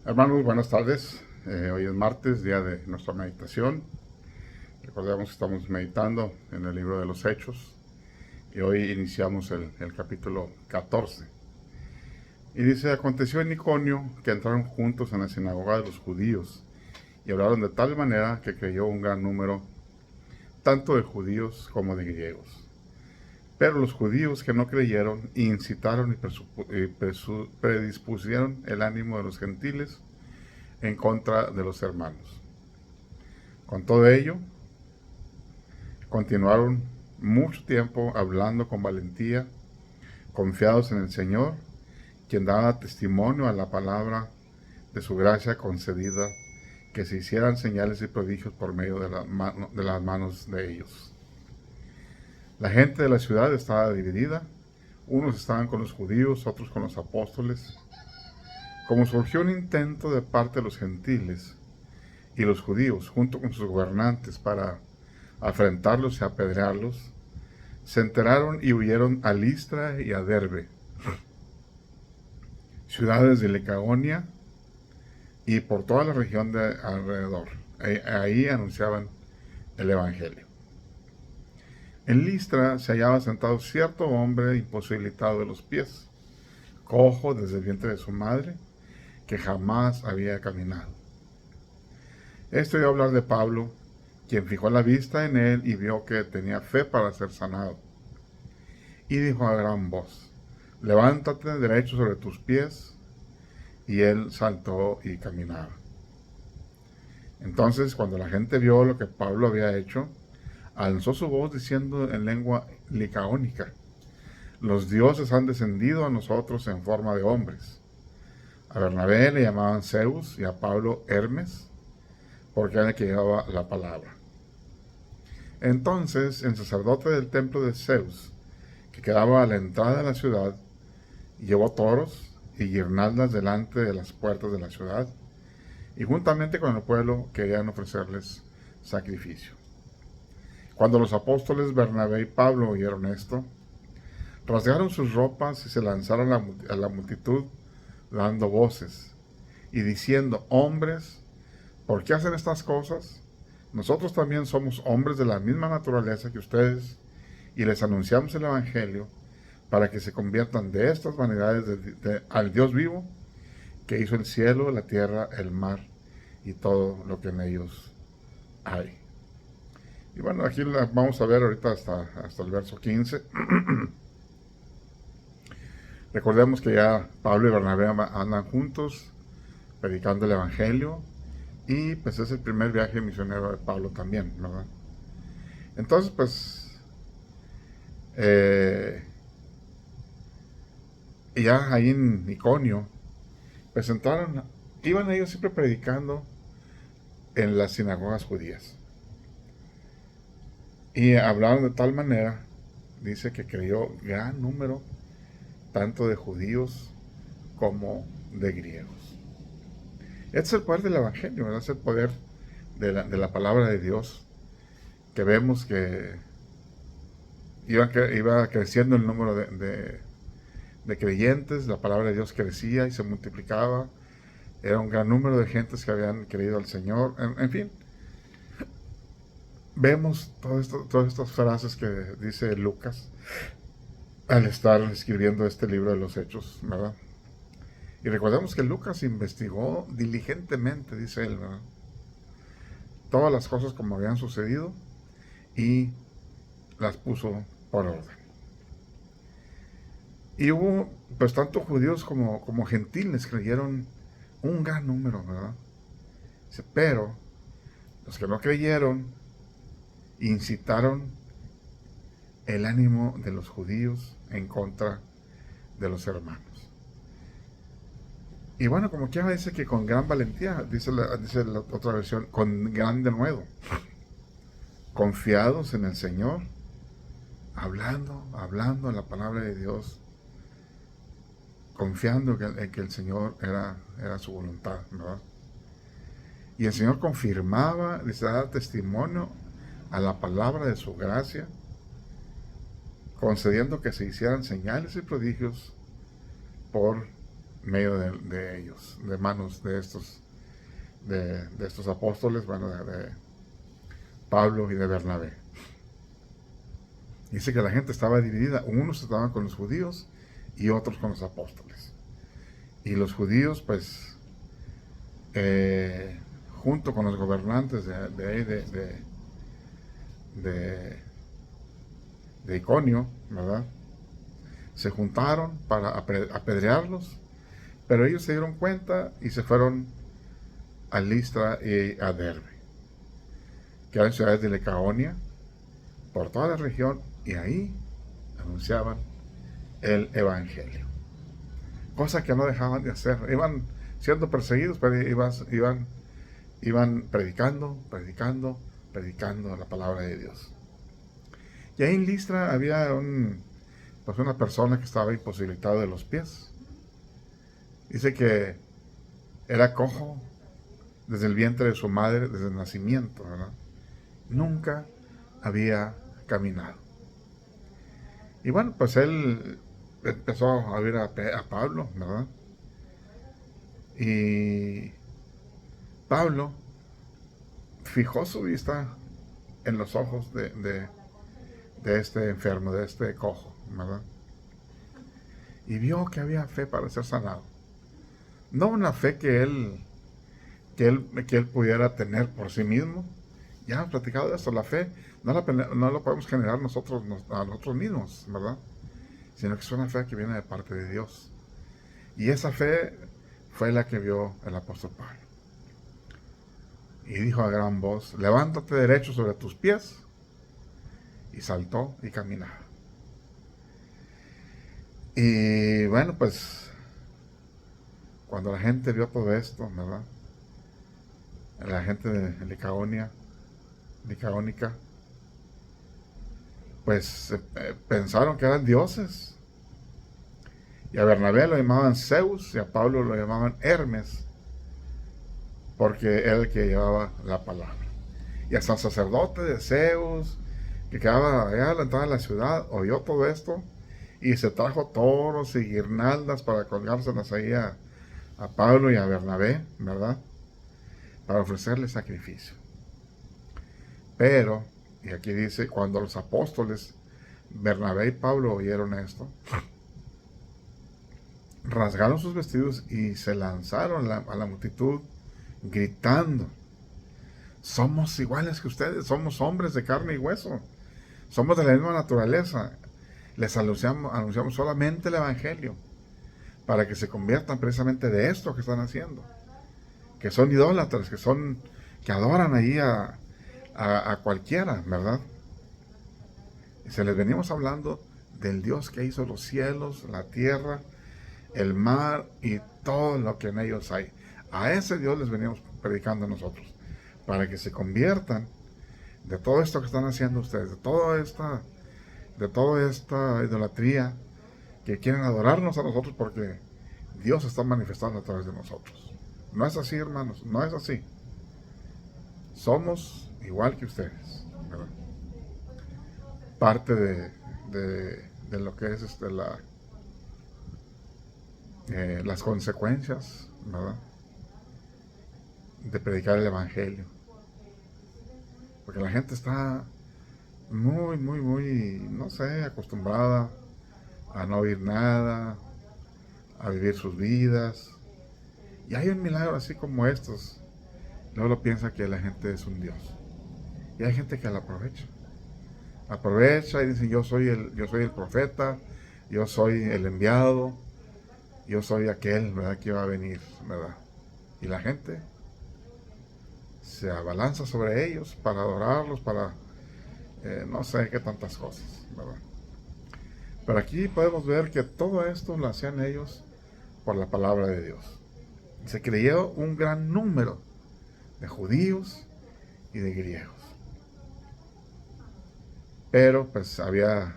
Hermanos, buenas tardes. Hoy es martes, día de nuestra meditación. Recordemos que estamos meditando en el libro de los Hechos y hoy iniciamos el capítulo 14. Y dice, aconteció en Iconio que entraron juntos en la sinagoga de los judíos y hablaron de tal manera que creyó un gran número, tanto de judíos como de griegos. Pero los judíos que no creyeron incitaron y predispusieron el ánimo de los gentiles en contra de los hermanos. Con todo ello, continuaron mucho tiempo hablando con valentía, confiados en el Señor, quien daba testimonio a la palabra de su gracia concedida, que se hicieran señales y prodigios por medio de las manos de ellos. La gente de la ciudad estaba dividida, unos estaban con los judíos, otros con los apóstoles. Como surgió un intento de parte de los gentiles y los judíos, junto con sus gobernantes, para afrentarlos y apedrearlos, se enteraron y huyeron a Listra y a Derbe, ciudades de Licaonia y por toda la región de alrededor. Ahí anunciaban el Evangelio. En Listra se hallaba sentado cierto hombre imposibilitado de los pies, cojo desde el vientre de su madre, que jamás había caminado. Esto iba a hablar de Pablo, quien fijó la vista en él y vio que tenía fe para ser sanado. Y dijo a gran voz, levántate derecho sobre tus pies. Y él saltó y caminaba. Entonces, cuando la gente vio lo que Pablo había hecho, alzó su voz diciendo en lengua licaónica, los dioses han descendido a nosotros en forma de hombres. A Bernabé le llamaban Zeus y a Pablo Hermes, porque era el que llevaba la palabra. Entonces el sacerdote del templo de Zeus, que quedaba a la entrada de la ciudad, llevó toros y guirnaldas delante de las puertas de la ciudad, y juntamente con el pueblo querían ofrecerles sacrificio. Cuando los apóstoles Bernabé y Pablo oyeron esto, rasgaron sus ropas y se lanzaron a la multitud dando voces y diciendo, hombres, ¿por qué hacen estas cosas? Nosotros también somos hombres de la misma naturaleza que ustedes y les anunciamos el Evangelio para que se conviertan de estas vanidades al Dios vivo, que hizo el cielo, la tierra, el mar y todo lo que en ellos hay. Y bueno, aquí vamos a ver ahorita hasta el verso 15. Recordemos que ya Pablo y Bernabé andan juntos predicando el Evangelio y pues es el primer viaje misionero de Pablo también, ¿verdad? Entonces pues ya ahí en Iconio pues iban ellos siempre predicando en las sinagogas judías y hablaron de tal manera, dice que creyó gran número tanto de judíos como de griegos. Este es el poder del Evangelio, ¿verdad? Es el poder de la palabra de Dios, que vemos que iba creciendo el número de creyentes, la palabra de Dios crecía y se multiplicaba, era un gran número de gentes que habían creído al Señor, en fin. Vemos todas estas frases que dice Lucas al estar escribiendo este libro de los Hechos, ¿verdad? Y recordemos que Lucas investigó diligentemente, dice él, ¿verdad? Todas las cosas como habían sucedido y las puso por orden. Y hubo, pues tanto judíos como gentiles creyeron un gran número, ¿verdad? Pero los que no creyeron incitaron el ánimo de los judíos en contra de los hermanos. Y bueno, como quiera dice que con gran valentía, dice la otra versión, con gran denuedo, confiados en el Señor, hablando en la palabra de Dios, confiando en que el Señor era su voluntad, ¿verdad? Y el Señor confirmaba, dice, daba testimonio a la palabra de su gracia, concediendo que se hicieran señales y prodigios por medio de ellos, de manos de estos apóstoles, bueno, de Pablo y de Bernabé. Dice que la gente estaba dividida, unos estaban con los judíos y otros con los apóstoles. Y los judíos, pues, junto con los gobernantes de Iconio, ¿verdad? Se juntaron para apedrearlos, pero ellos se dieron cuenta y se fueron a Listra y a Derbe, que eran ciudades de Licaonia, por toda la región, y ahí anunciaban el Evangelio. Cosa que no dejaban de hacer. Iban siendo perseguidos, pero iban predicando la palabra de Dios. Y ahí en Listra había una persona que estaba imposibilitada de los pies. Dice que era cojo desde el vientre de su madre, desde el nacimiento, ¿verdad? Nunca había caminado. Y bueno, pues él empezó a ver a Pablo, ¿verdad? Y Pablo fijó su vista en los ojos de este enfermo, de este cojo, ¿verdad? Y vio que había fe para ser sanado. No una fe que él pudiera tener por sí mismo. Ya hemos platicado de esto, la fe no lo podemos generar a nosotros mismos, ¿verdad? Sino que es una fe que viene de parte de Dios. Y esa fe fue la que vio el apóstol Pablo. Y dijo a gran voz: levántate derecho sobre tus pies. Y saltó y caminaba. Y bueno, pues cuando la gente vio todo esto, ¿verdad? La gente de Licaónica, pues pensaron que eran dioses. Y a Bernabé lo llamaban Zeus y a Pablo lo llamaban Hermes, porque era el que llevaba la palabra. Y hasta el sacerdote de Zeus, que quedaba allá a la entrada de la ciudad, oyó todo esto y se trajo toros y guirnaldas para colgárselas ahí a Pablo y a Bernabé, ¿verdad? Para ofrecerle sacrificio. Pero, y aquí dice, cuando los apóstoles Bernabé y Pablo oyeron esto, rasgaron sus vestidos y se lanzaron a la multitud gritando: somos iguales que ustedes, somos hombres de carne y hueso, somos de la misma naturaleza. Les anunciamos solamente el Evangelio para que se conviertan precisamente de esto que están haciendo, que son idólatras, que adoran allí a cualquiera, ¿verdad? Y se les venimos hablando del Dios que hizo los cielos, la tierra, el mar y todo lo que en ellos hay. A ese Dios les venimos predicando nosotros, para que se conviertan de todo esto que están haciendo ustedes, de toda esta idolatría, que quieren adorarnos a nosotros porque Dios se está manifestando a través de nosotros. No es así, hermanos, no es así. Somos igual que ustedes, ¿verdad? Parte de lo que es las consecuencias, ¿verdad?, de predicar el Evangelio. Porque la gente está muy, muy, muy, no sé, acostumbrada a no oír nada, a vivir sus vidas. Y hay un milagro así como estos, luego lo piensa que la gente es un Dios. Y hay gente que lo aprovecha. Aprovecha y dice: yo soy el profeta, yo soy el enviado, yo soy aquel, ¿verdad?, que va a venir, ¿verdad? Y la gente se abalanza sobre ellos para adorarlos, para no sé qué tantas cosas, ¿verdad? Pero aquí podemos ver que todo esto lo hacían ellos por la palabra de Dios. Se creyó un gran número de judíos y de griegos. Pero pues había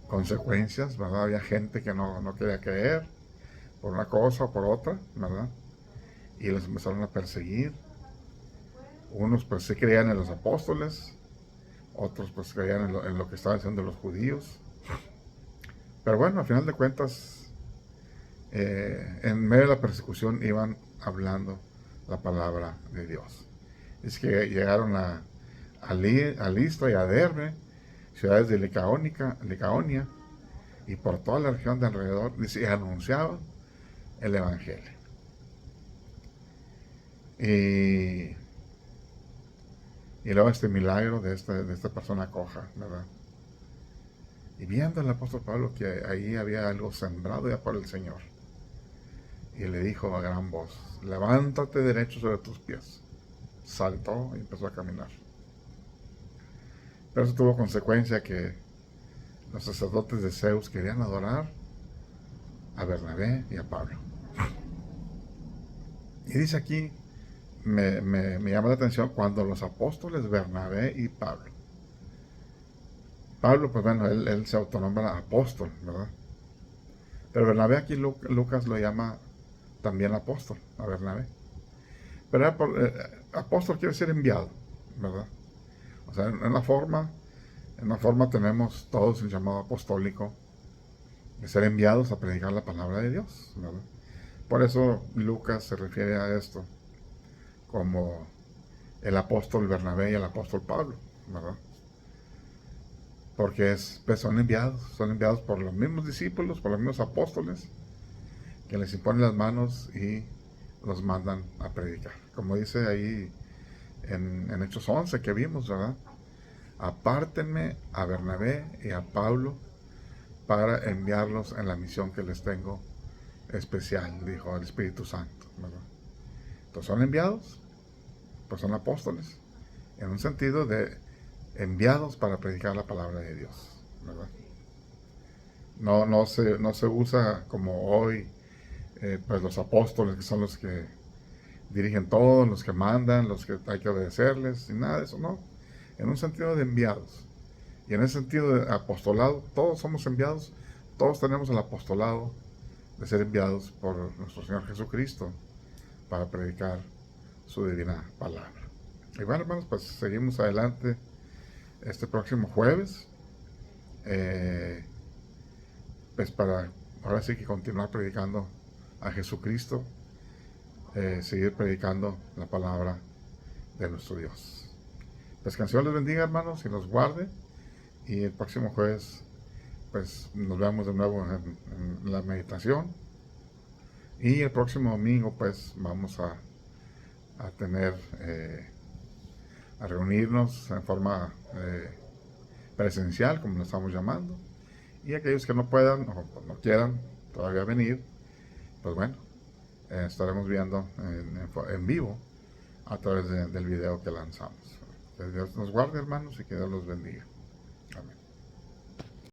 consecuencias, ¿verdad? Había gente que no quería creer por una cosa o por otra, ¿verdad? Y los empezaron a perseguir. Unos pues sí creían en los apóstoles, otros pues creían en lo que estaban haciendo los judíos. Pero bueno, al final de cuentas, en medio de la persecución iban hablando la palabra de Dios. Es que llegaron a Listra y a Derbe, ciudades de Licaonia, y por toda la región de alrededor, y anunciaban el Evangelio. Y, y luego este milagro de esta persona coja, ¿verdad? Y viendo el apóstol Pablo que ahí había algo sembrado ya por el Señor, y le dijo a gran voz: levántate derecho sobre tus pies. Saltó y empezó a caminar. Pero eso tuvo consecuencia que los sacerdotes de Zeus querían adorar a Bernabé y a Pablo. Y dice aquí, me llama la atención, cuando los apóstoles Bernabé y Pablo. Pablo, pues bueno, él se autonombra apóstol, ¿verdad? Pero Bernabé aquí Lucas lo llama también apóstol, a Bernabé. Pero apóstol quiere decir enviado, ¿verdad? O sea, en la forma tenemos todos el llamado apostólico de ser enviados a predicar la palabra de Dios, ¿verdad? Por eso Lucas se refiere a esto como el apóstol Bernabé y el apóstol Pablo, ¿verdad? Porque pues son enviados por los mismos discípulos, por los mismos apóstoles, que les imponen las manos y los mandan a predicar. Como dice ahí en Hechos 11 que vimos, ¿verdad? Apártenme a Bernabé y a Pablo para enviarlos en la misión que les tengo especial, dijo el Espíritu Santo, ¿verdad? Entonces son enviados, pues son apóstoles, en un sentido de enviados para predicar la palabra de Dios, ¿verdad? No se usa como hoy, pues los apóstoles, que son los que dirigen todo, los que mandan, los que hay que obedecerles, y nada de eso, no. En un sentido de enviados. Y en ese sentido de apostolado, todos somos enviados, todos tenemos el apostolado de ser enviados por nuestro Señor Jesucristo para predicar su divina palabra. Y bueno, hermanos, pues seguimos adelante este próximo jueves, pues para ahora sí que continuar predicando a Jesucristo, seguir predicando la palabra de nuestro Dios. Pues que el Señor les bendiga, hermanos, y los guarde, y el próximo jueves pues nos vemos de nuevo en la meditación, y el próximo domingo pues vamos a tener a reunirnos en forma presencial, como lo estamos llamando, y aquellos que no puedan o no quieran todavía venir, pues bueno, estaremos viendo en vivo a través del video que lanzamos. Que Dios nos guarde, hermanos, y que Dios los bendiga. Amén.